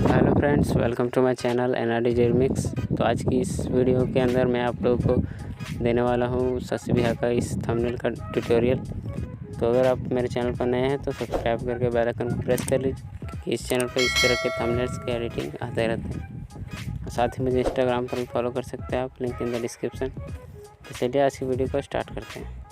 Hello friends, welcome to my channel NRD mix. तो आज की इस वीडियो के अंदर मैं आप लोगों को देने वाला हूँ सस बिहा का इस थंबनेल का ट्यूटोरियल। तो अगर आप मेरे चैनल पर नए हैं तो सब्सक्राइब करके बेल आइकन को प्रेस कर लीजिए। इस चैनल पर इस तरह के थंबनेल्स की एडिटिंग आते रहते हैं। साथ ही मुझे इंस्टाग्राम पर भी फॉलो कर सकते हैं आप, लिंक इन द डिस्क्रिप्शन। तो चलिए आज की वीडियो को स्टार्ट करते हैं।